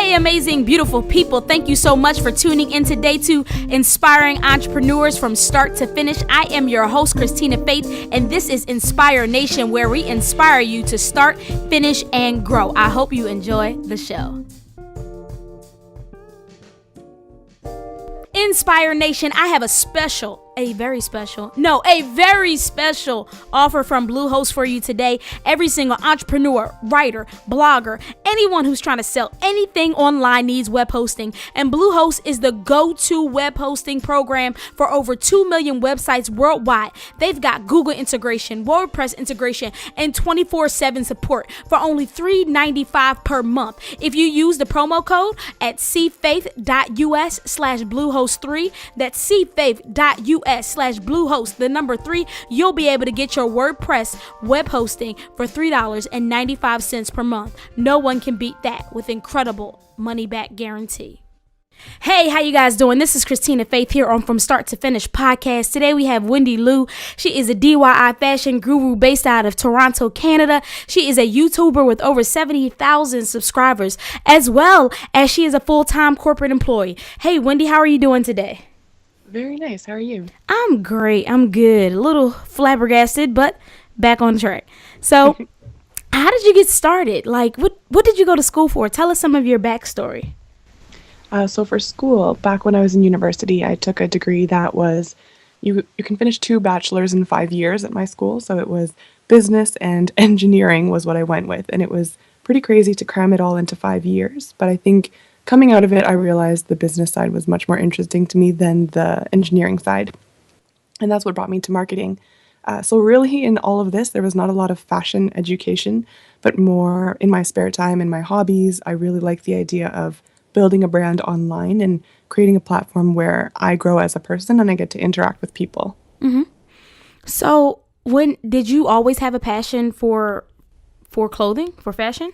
Hey, amazing, beautiful people. Thank you so much for tuning in today to Inspiring Entrepreneurs from Start to Finish. I am your host, Christina Faith, and this is Inspire Nation, where we inspire you to start, finish, and grow. I hope you enjoy the show. Inspire Nation, I have a very special offer from Bluehost for you today. Every single entrepreneur, writer, blogger, anyone who's trying to sell anything online needs web hosting, and Bluehost is the go-to web hosting program for over 2 million websites worldwide. They've got Google integration, WordPress integration, and 24/7 support for only $3.95 per month. If you use the promo code at cfaith.us/Bluehost3, that's cfaith.us/Bluehost, the number 3, you'll be able to get your WordPress web hosting for $3.95 per month. No one can beat that with incredible money back guarantee. Hey, how you guys doing? This is Christina Faith here on From Start to Finish podcast. Today we have Wendy Lou. She is a DIY fashion guru based out of Toronto, Canada. She is a YouTuber with over 70,000 subscribers, as well as she is a full-time corporate employee. Hey, Wendy, how are you doing today? Very nice. How are you? I'm great. I'm good. A little flabbergasted, but back on track. So, how did you get started? Like, what did you go to school for? Tell us some of your backstory. So for school, back when I was in university, I took a degree that was, you can finish 2 bachelors in 5 years at my school. So it was business and engineering was what I went with. And it was pretty crazy to cram it all into 5 years. But I think coming out of it, I realized the business side was much more interesting to me than the engineering side. And that's what brought me to marketing. So really in all of this, there was not a lot of fashion education, but more in my spare time and my hobbies. I really like the idea of building a brand online and creating a platform where I grow as a person and I get to interact with people. Mm-hmm. So did you always have a passion for clothing, for fashion?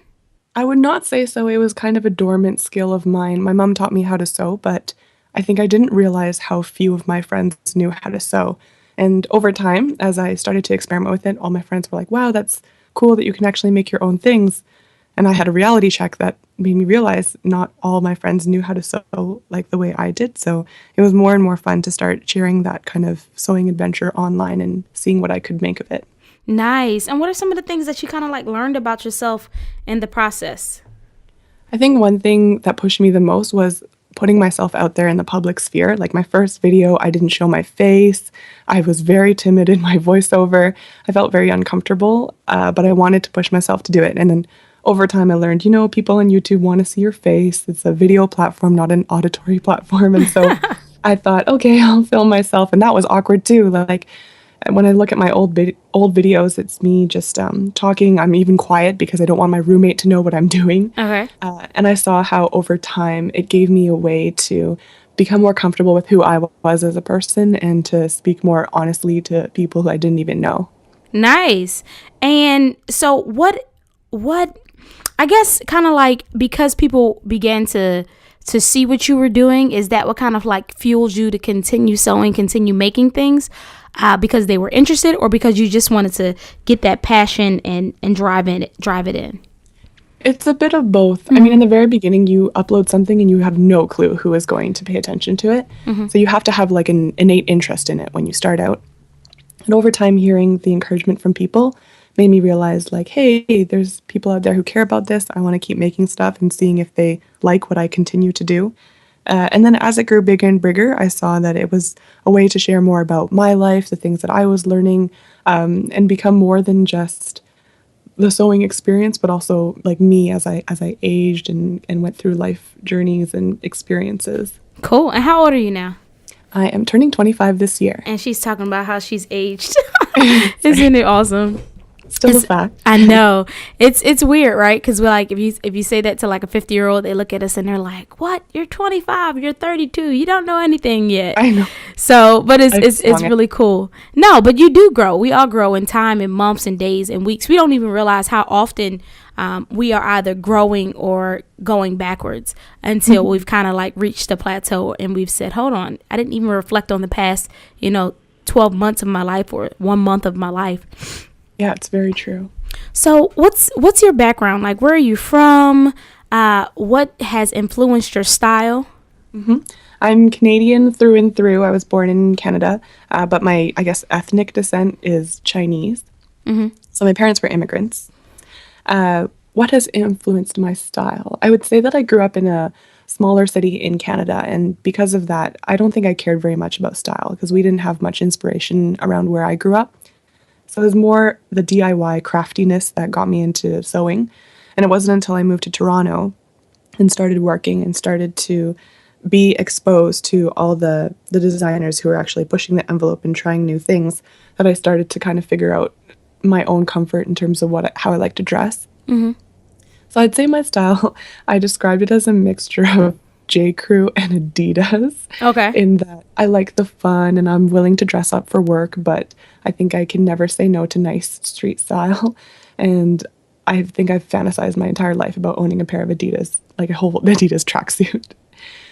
I would not say so. It was kind of a dormant skill of mine. My mom taught me how to sew, but I think I didn't realize how few of my friends knew how to sew. And over time, as I started to experiment with it, all my friends were like, wow, that's cool that you can actually make your own things. And I had a reality check that made me realize not all my friends knew how to sew like the way I did. So it was more and more fun to start sharing that kind of sewing adventure online and seeing what I could make of it. Nice. And what are some of the things that you kind of like learned about yourself in the process? I think one thing that pushed me the most was putting myself out there in the public sphere. Like my first video, I didn't show my face. I was very timid in my voiceover. I felt very uncomfortable, but I wanted to push myself to do it. And then over time, I learned, people on YouTube want to see your face. It's a video platform, not an auditory platform. And so I thought, okay, I'll film myself. And that was awkward too. Like when I look at my old videos, it's me just talking. I'm even quiet because I don't want my roommate to know what I'm doing. Okay. And I saw how over time it gave me a way to become more comfortable with who I was as a person and to speak more honestly to people who I didn't even know. Nice. And so what I guess kind of like because people began to see what you were doing, is that what kind of like fuels you to continue sewing, continue making things because they were interested, or because you just wanted to get that passion and drive it in? It's a bit of both. Mm-hmm. I mean, in the very beginning, you upload something and you have no clue who is going to pay attention to it. Mm-hmm. So you have to have like an innate interest in it when you start out. And over time, hearing the encouragement from people made me realize like, hey, there's people out there who care about this. I want to keep making stuff and seeing if they like what I continue to do. And then as it grew bigger and bigger, I saw that it was a way to share more about my life, the things that I was learning, and become more than just the sewing experience, but also like me as I aged and went through life journeys and experiences. Cool. And how old are you now? I am turning 25 this year. And she's talking about how she's aged. Isn't it awesome? Still a fact. I know. It's weird, right? Because we're like, if you say that to like a 50-year-old, they look at us and they're like, "What? You're 25. You're 32. You don't know anything yet." I know. So, but it's really cool. No, but you do grow. We all grow in time, in months and days and weeks. We don't even realize how often we are either growing or going backwards until we've kind of like reached a plateau and we've said, "Hold on, I didn't even reflect on the past, 12 months of my life or 1 month of my life." Yeah, it's very true. So what's your background? Like, where are you from? What has influenced your style? I'm Canadian through and through. I was born in Canada, but my, I guess, ethnic descent is Chinese. So my parents were immigrants. What has influenced my style? I would say that I grew up in a smaller city in Canada, and because of that, I don't think I cared very much about style because we didn't have much inspiration around where I grew up. So it was more the DIY craftiness that got me into sewing. And it wasn't until I moved to Toronto and started working and started to be exposed to all the designers who were actually pushing the envelope and trying new things that I started to kind of figure out my own comfort in terms of how I like to dress. So I'd say my style, I described it as a mixture of J. Crew and Adidas. Okay. In that I like the fun and I'm willing to dress up for work, but I think I can never say no to nice street style. And I think I've fantasized my entire life about owning a pair of Adidas, like a whole Adidas tracksuit.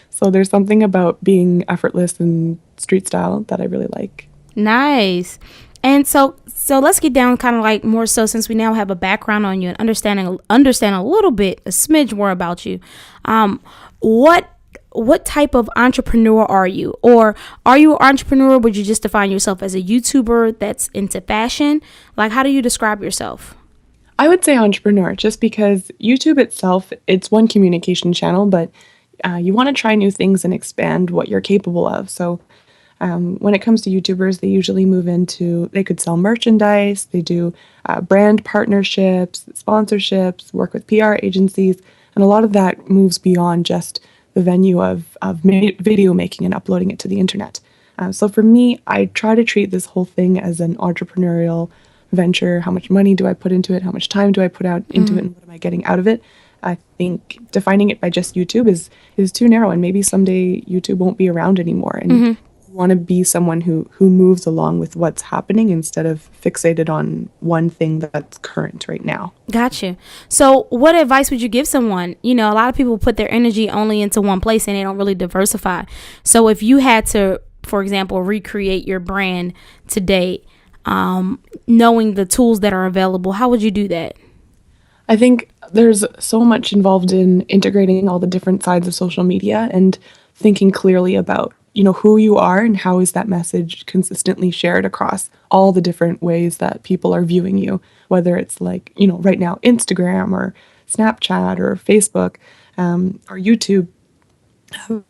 So there's something about being effortless and street style that I really like. Nice. And so let's get down kind of like more so since we now have a background on you and understand a little bit, a smidge more about you. What type of entrepreneur are you? Or are you an entrepreneur? Would you just define yourself as a YouTuber that's into fashion? Like, how do you describe yourself? I would say entrepreneur just because YouTube itself, it's one communication channel, but you want to try new things and expand what you're capable of. So when it comes to YouTubers, they usually they could sell merchandise, they do brand partnerships, sponsorships, work with PR agencies, and a lot of that moves beyond just the venue of video making and uploading it to the internet. So for me, I try to treat this whole thing as an entrepreneurial venture. How much money do I put into it? How much time do I put out into it? And what am I getting out of it? I think defining it by just YouTube is too narrow, and maybe someday YouTube won't be around anymore. And you want to be someone who moves along with what's happening instead of fixated on one thing that's current right now. Gotcha. So what advice would you give someone? You know, a lot of people put their energy only into one place and they don't really diversify. So if you had to, for example, recreate your brand today, knowing the tools that are available, how would you do that? I think there's so much involved in integrating all the different sides of social media and thinking clearly about, who you are and how is that message consistently shared across all the different ways that people are viewing you, whether it's like, right now, Instagram or Snapchat or Facebook or YouTube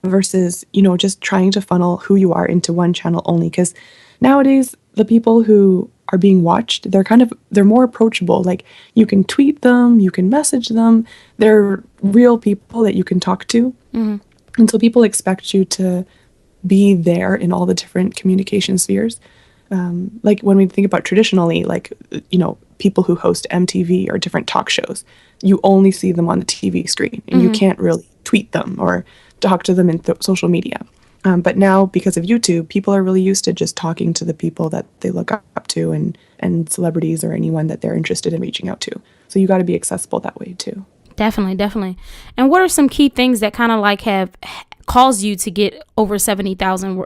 versus, just trying to funnel who you are into one channel only. Because nowadays, the people who are being watched, they're more approachable. Like you can tweet them, you can message them. They're real people that you can talk to. And so people expect you to be there in all the different communication spheres. Like when we think about traditionally, like, people who host MTV or different talk shows, you only see them on the TV screen and you can't really tweet them or talk to them in social media. But now, because of YouTube, people are really used to just talking to the people that they look up to and celebrities or anyone that they're interested in reaching out to. So you got to be accessible that way too. Definitely. And what are some key things that kind of like have caused you to get over 70,000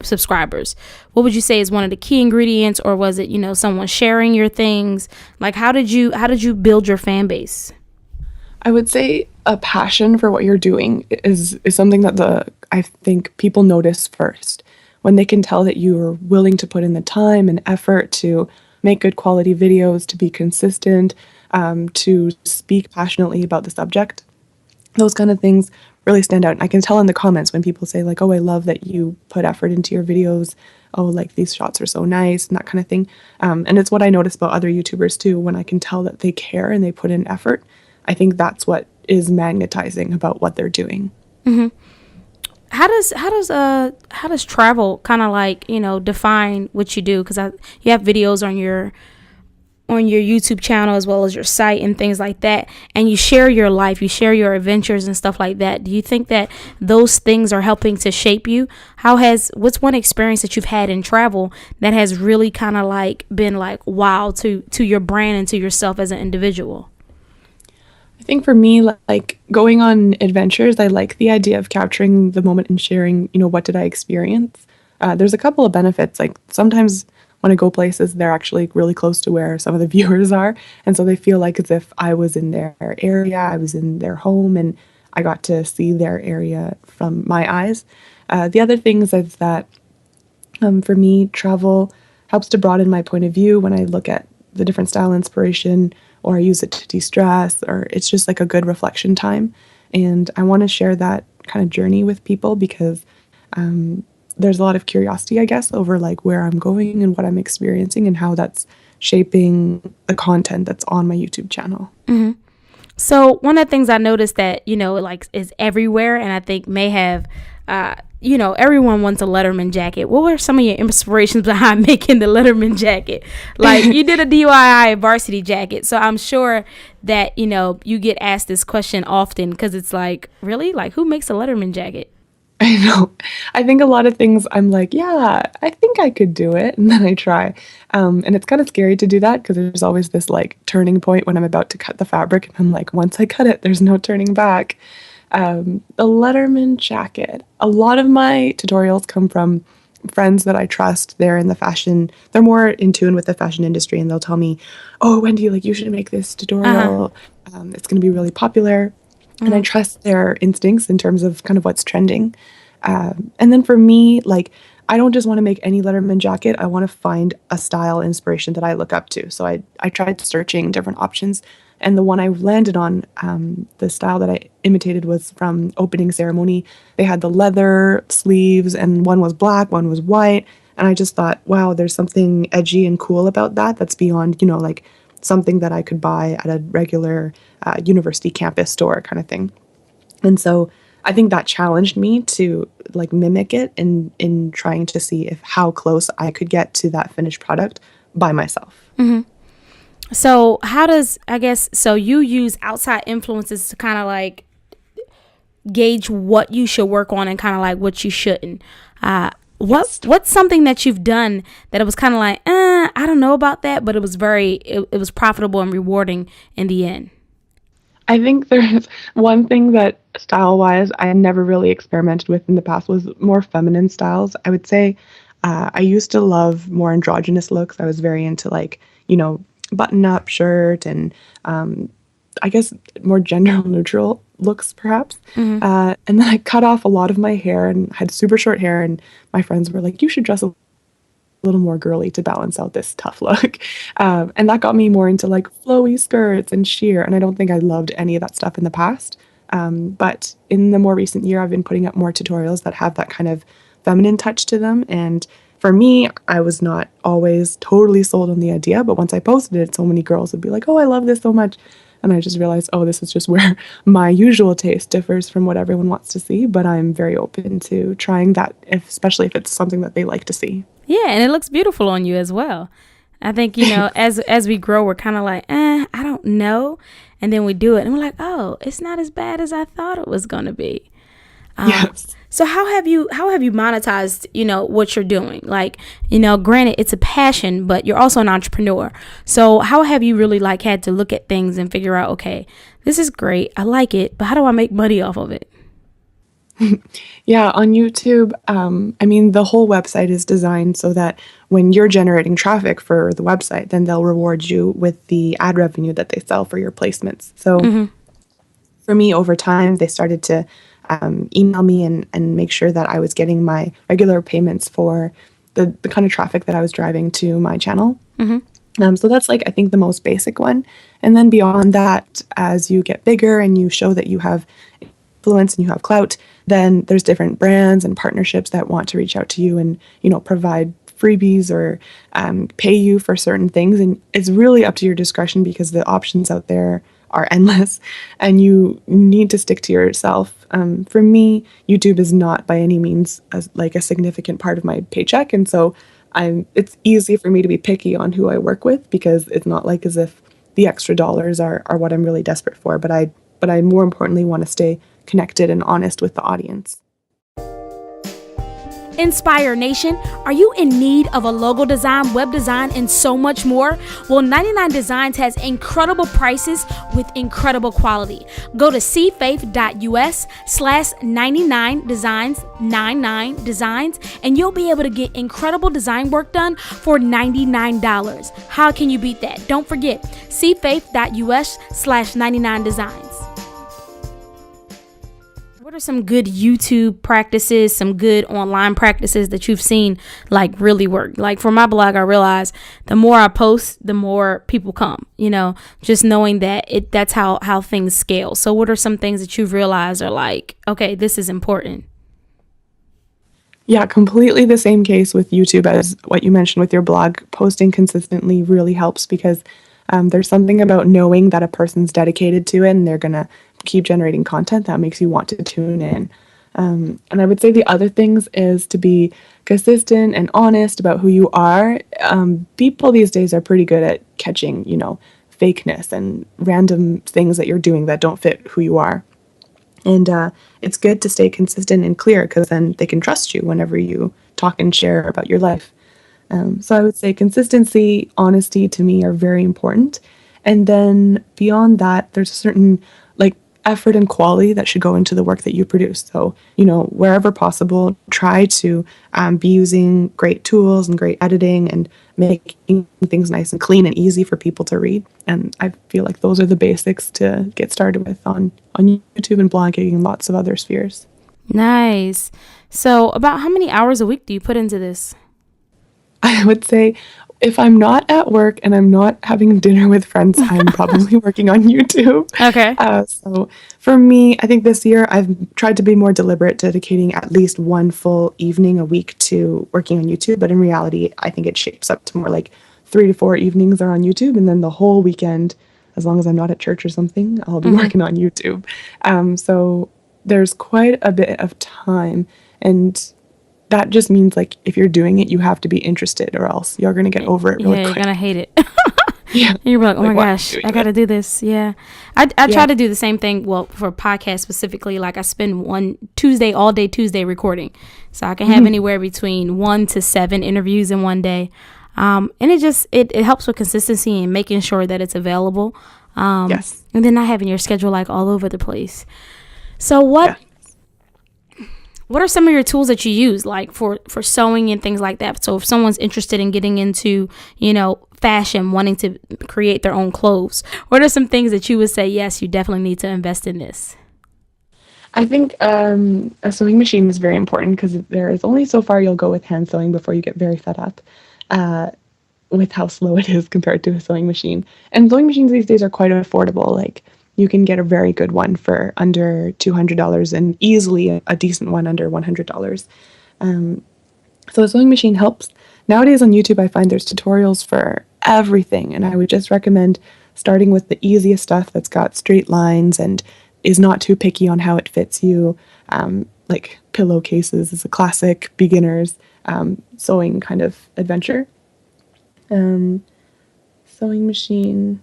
subscribers? What would you say is one of the key ingredients, or was it, someone sharing your things? Like, how did you build your fan base? I would say a passion for what you're doing is something that I think people notice first. When they can tell that you are willing to put in the time and effort to make good quality videos, to be consistent, to speak passionately about the subject, those kind of things really stand out. And I can tell in the comments when people say like, oh, I love that you put effort into your videos. Oh, like these shots are so nice and that kind of thing. And it's what I notice about other YouTubers too. When I can tell that they care and they put in effort, I think that's what is magnetizing about what they're doing. How does travel kind of like, define what you do? Because you have videos on your YouTube channel as well as your site and things like that, and you share your life, you share your adventures and stuff like that. Do you think that those things are helping to shape you? What's one experience that you've had in travel that has really kind of like been like wow to your brand and to yourself as an individual? I think for me, like going on adventures, I like the idea of capturing the moment and sharing, what did I experience? There's a couple of benefits. Like sometimes when I go places, they're actually really close to where some of the viewers are. And so they feel like as if I was in their area, I was in their home, and I got to see their area from my eyes. The other things is that for me, travel helps to broaden my point of view when I look at the different style inspiration, or I use it to de-stress, or it's just like a good reflection time. And I want to share that kind of journey with people because there's a lot of curiosity, I guess, over like where I'm going and what I'm experiencing and how that's shaping the content that's on my YouTube channel. So one of the things I noticed that, like is everywhere, and I think may have, everyone wants a Letterman jacket. What were some of your inspirations behind making the Letterman jacket? Like you did a DIY varsity jacket. So I'm sure that, you get asked this question often because it's like, really? Like who makes a Letterman jacket? I know. I think a lot of things I'm like, yeah, I think I could do it. And then I try. And it's kind of scary to do that because there's always this like turning point when I'm about to cut the fabric. And I'm like, once I cut it, there's no turning back. The Letterman jacket. A lot of my tutorials come from friends that I trust. They're more in tune with the fashion industry. And they'll tell me, oh, Wendy, like you should make this tutorial. It's going to be really popular. And I trust their instincts in terms of kind of what's trending. And then for me, like, I don't just want to make any Letterman jacket. I want to find a style inspiration that I look up to. So I tried searching different options. And the one I landed on, the style that I imitated was from Opening Ceremony. They had the leather sleeves, and one was black, one was white. And I just thought, wow, there's something edgy and cool about that that's beyond, like something that I could buy at a regular university campus store kind of thing. And so I think that challenged me to like mimic it in trying to see how close I could get to that finished product by myself. So so you use outside influences to kind of like gauge what you should work on and kind of like what you shouldn't. What's something that you've done that it was kind of like, I don't know about that, but it was it was profitable and rewarding in the end? I think there's one thing that style-wise I never really experimented with in the past was more feminine styles. I would say I used to love more androgynous looks. I was very into like, button-up shirt and I guess more gender neutral looks perhaps. And then I cut off a lot of my hair and had super short hair, and my friends were like, you should dress a little more girly to balance out this tough look. And that got me more into like flowy skirts and sheer. And I don't think I loved any of that stuff in the past. But in the more recent year, I've been putting up more tutorials that have that kind of feminine touch to them. And for me, I was not always totally sold on the idea, but once I posted it, so many girls would be like, oh, I love this so much. And I just realized, oh, this is just where my usual taste differs from what everyone wants to see. But I'm very open to trying that, especially if it's something that they like to see. Yeah, and it looks beautiful on you as well. I think, as we grow, we're kind of like, I don't know. And then we do it and we're like, oh, it's not as bad as I thought it was going to be. Yes. So how have you monetized, what you're doing? Like, granted, it's a passion, but you're also an entrepreneur. So how have you really like had to look at things and figure out, okay, this is great, I like it, but how do I make money off of it? Yeah, on YouTube, the whole website is designed so that when you're generating traffic for the website, then they'll reward you with the ad revenue that they sell for your placements. So for me, over time, they started to email me and make sure that I was getting my regular payments for the kind of traffic that I was driving to my channel. So that's like, I think the most basic one. And then beyond that, as you get bigger and you show that you have influence and you have clout, then there's different brands and partnerships that want to reach out to you and, provide freebies or pay you for certain things. And it's really up to your discretion because the options out there are endless and you need to stick to yourself. For me, YouTube is not by any means a significant part of my paycheck. And so it's easy for me to be picky on who I work with because it's not like as if the extra dollars are what I'm really desperate for. But I more importantly want to stay connected and honest with the audience. Inspire Nation, are you in need of a logo design, web design, and so much more? Well, 99 Designs has incredible prices with incredible quality. Go to cfaith.us/99designs, 99 designs, and you'll be able to get incredible design work done for $99. How can you beat that? Don't forget, cfaith.us/99designs. What are some good YouTube practices, some good online practices that you've seen like really work? Like for my blog, I realize the more I post, the more people come, just knowing that that's how things scale. So what are some things that you've realized are like, okay, this is important? Yeah, completely the same case with YouTube as what you mentioned with your blog. Posting consistently really helps because there's something about knowing that a person's dedicated to it and they're going to keep generating content that makes you want to tune in. And I would say the other things is to be consistent and honest about who you are. People these days are pretty good at catching, fakeness and random things that you're doing that don't fit who you are. And it's good to stay consistent and clear because then they can trust you whenever you talk and share about your life. So I would say consistency, honesty to me are very important. And then beyond that, there's a certain effort and quality that should go into the work that you produce. So, wherever possible, try to be using great tools and great editing and making things nice and clean and easy for people to read. And I feel like those are the basics to get started with on YouTube and blogging and lots of other spheres. Nice. So about how many hours a week do you put into this? I would say if I'm not at work and I'm not having dinner with friends, I'm probably working on YouTube. Okay. So for me, I think this year I've tried to be more deliberate, dedicating at least one full evening a week to working on YouTube. But in reality, I think it shapes up to more like 3 to 4 evenings are on YouTube. And then the whole weekend, as long as I'm not at church or something, I'll be working on YouTube. So there's quite a bit of time. And that just means if you're doing it, you have to be interested or else you're going to get over it really quick. You're going to hate it. Yeah. You're like, oh my gosh, I got to do this. Yeah. I try to do the same thing. Well, for podcasts specifically, I spend all day Tuesday recording. So I can have anywhere between 1 to 7 interviews in one day. And it helps with consistency and making sure that it's available. Yes. And then not having your schedule all over the place. So what are some of your tools that you use for sewing and things like that? So if someone's interested in getting into, fashion, wanting to create their own clothes, what are some things that you would say, yes, you definitely need to invest in this? I think a sewing machine is very important because there is only so far you'll go with hand sewing before you get very fed up with how slow it is compared to a sewing machine. And sewing machines these days are quite affordable. You can get a very good one for under $200 and easily a decent one under $100. So a sewing machine helps. Nowadays on YouTube, I find there's tutorials for everything. And I would just recommend starting with the easiest stuff that's got straight lines and is not too picky on how it fits you. Pillowcases is a classic beginner's sewing kind of adventure. Sewing machine.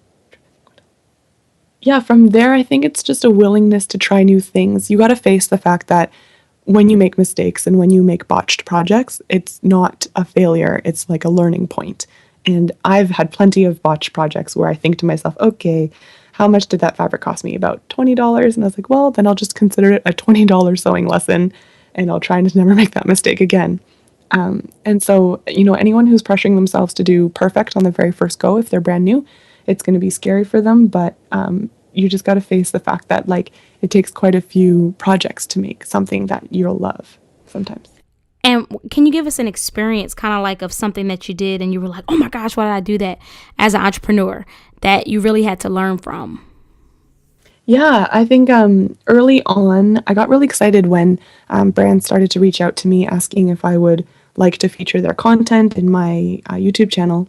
Yeah, from there, I think it's just a willingness to try new things. You got to face the fact that when you make mistakes and when you make botched projects, it's not a failure. It's a learning point. And I've had plenty of botched projects where I think to myself, okay, how much did that fabric cost me? About $20. And I was like, well, then I'll just consider it a $20 sewing lesson and I'll try to never make that mistake again. And so, anyone who's pressuring themselves to do perfect on the very first go, if they're brand new, it's going to be scary for them, but you just got to face the fact that it takes quite a few projects to make something that you'll love sometimes. And can you give us an experience of something that you did and you were like, oh my gosh, why did I do that as an entrepreneur that you really had to learn from? Yeah, I think early on, I got really excited when brands started to reach out to me asking if I would like to feature their content in my YouTube channel.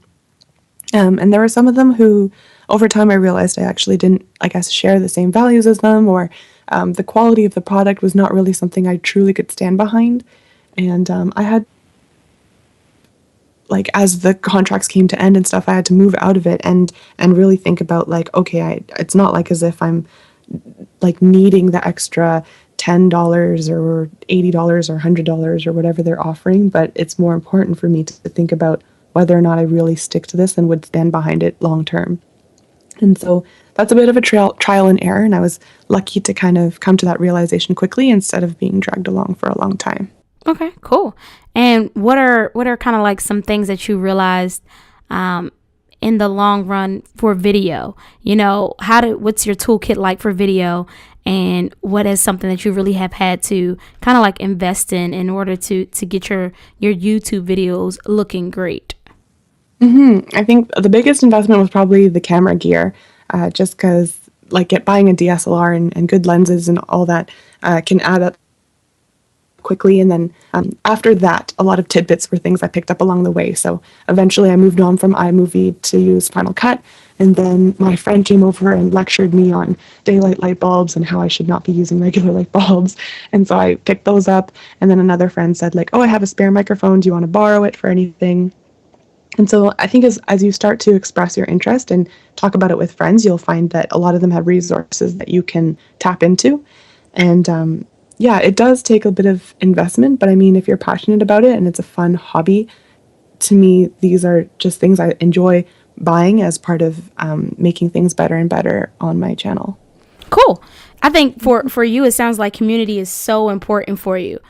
And there were some of them who, over time, I realized I actually didn't, share the same values as them, or the quality of the product was not really something I truly could stand behind. And I had, as the contracts came to end and stuff, I had to move out of it and really think about, okay, it's not as if I'm, needing the extra $10 or $80 or $100 or whatever they're offering, but it's more important for me to think about whether or not I really stick to this and would stand behind it long term. And so that's a bit of a trial and error, and I was lucky to kind of come to that realization quickly instead of being dragged along for a long time. Okay, cool. And what are kind of like some things that you realized in the long run for video? You know, what's your toolkit like for video, and what is something that you really have had to kind of like invest in order to get your YouTube videos looking great? I think the biggest investment was probably the camera gear, just because like buying a DSLR and good lenses and all that can add up quickly. And then after that, a lot of tidbits were things I picked up along the way. So eventually I moved on from iMovie to use Final Cut. And then my friend came over and lectured me on daylight light bulbs and how I should not be using regular light bulbs. And so I picked those up. And then another friend said like, oh, I have a spare microphone. Do you want to borrow it for anything? And so I think as you start to express your interest and talk about it with friends, you'll find that a lot of them have resources that you can tap into. And yeah, it does take a bit of investment, but I mean, if you're passionate about it and it's a fun hobby, to me, these are just things I enjoy buying as part of making things better and better on my channel. Cool. I think for you, it sounds like community is so important for you.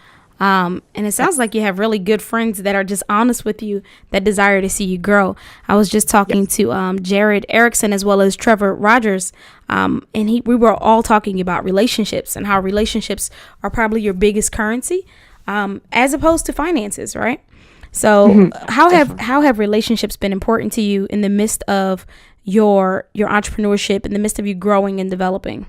And it sounds like you have really good friends that are just honest with you, that desire to see you grow. I was just talking to Jared Erickson as well as Trevor Rogers, and we were all talking about relationships and how relationships are probably your biggest currency, as opposed to finances, right? So how have relationships been important to you in the midst of your entrepreneurship, in the midst of you growing and developing?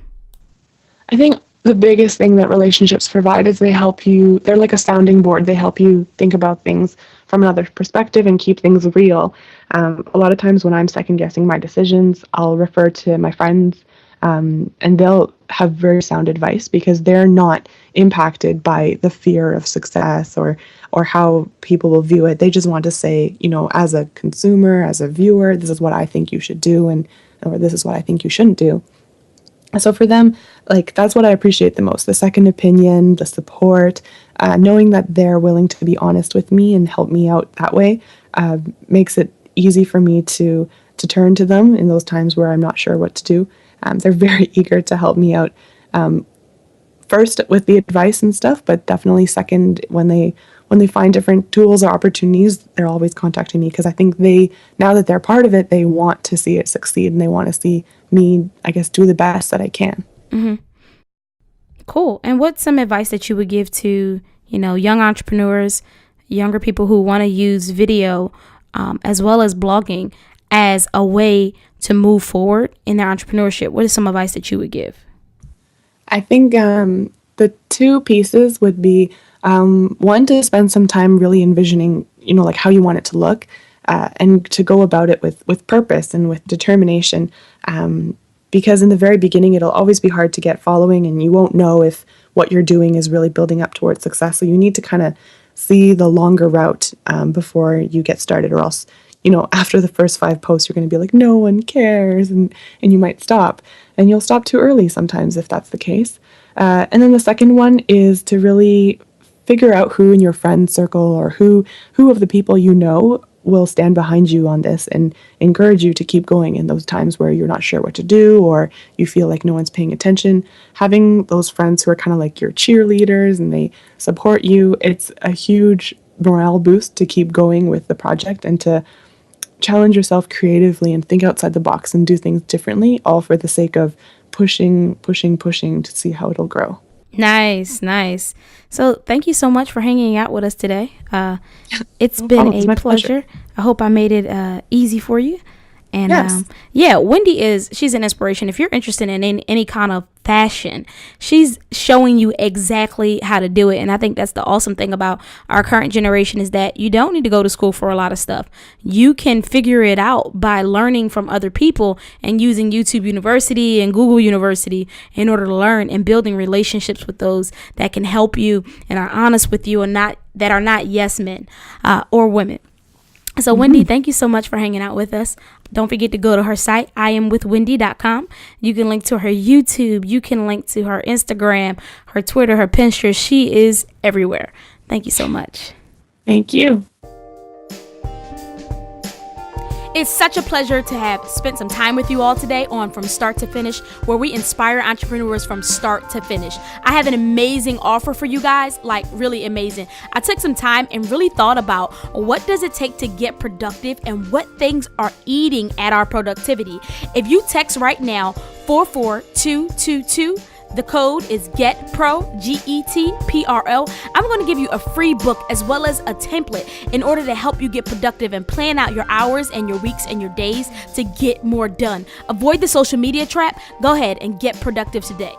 I think the biggest thing that relationships provide is they're like a sounding board. They help you think about things from another perspective and keep things real. A lot of times when I'm second guessing my decisions, I'll refer to my friends, and they'll have very sound advice because they're not impacted by the fear of success or how people will view it. They just want to say, you know, as a consumer, as a viewer, this is what I think you should do, or this is what I think you shouldn't do. So for them, like, that's what I appreciate the most, the second opinion, the support, knowing that they're willing to be honest with me and help me out that way, makes it easy for me to turn to them in those times where I'm not sure what to do. They're very eager to help me out, first with the advice and stuff, but definitely second when they find different tools or opportunities, they're always contacting me because I think now that they're part of it, they want to see it succeed and they want to see me, I guess, do the best that I can. Mm-hmm. Cool. And what's some advice that you would give to, you know, young entrepreneurs, younger people who want to use video, as well as blogging as a way to move forward in their entrepreneurship? What is some advice that you would give? I think the two pieces would be, one, to spend some time really envisioning, you know, like how you want it to look, and to go about it with purpose and with determination. Because in the very beginning, it'll always be hard to get following and you won't know if what you're doing is really building up towards success. So you need to kind of see the longer route before you get started, or else, you know, after the first 5 posts, you're going to be like, no one cares, and you might stop. And you'll stop too early sometimes if that's the case. And then the second one is to really figure out who in your friend circle or who of the people you know will stand behind you on this and encourage you to keep going in those times where you're not sure what to do or you feel like no one's paying attention. Having those friends who are kind of like your cheerleaders and they support you, it's a huge morale boost to keep going with the project and to challenge yourself creatively and think outside the box and do things differently, all for the sake of pushing to see how it'll grow. Nice. So thank you so much for hanging out with us today. It's been a pleasure. I hope I made it easy for you. And yes. Wendy she's an inspiration. If you're interested in any kind of fashion, she's showing you exactly how to do it. And I think that's the awesome thing about our current generation is that you don't need to go to school for a lot of stuff. You can figure it out by learning from other people and using YouTube University and Google University in order to learn and building relationships with those that can help you and are honest with you and that are not yes men or women. So Wendy, thank you so much for hanging out with us. Don't forget to go to her site, IamWithWendy.com. You can link to her YouTube. You can link to her Instagram, her Twitter, her Pinterest. She is everywhere. Thank you so much. Thank you. It's such a pleasure to have spent some time with you all today on From Start to Finish, where we inspire entrepreneurs from start to finish. I have an amazing offer for you guys, like really amazing. I took some time and really thought about what does it take to get productive and what things are eating at our productivity. If you text right now 44222, the code is GETPRO, GETPRO. I'm going to give you a free book as well as a template in order to help you get productive and plan out your hours and your weeks and your days to get more done. Avoid the social media trap. Go ahead and get productive today.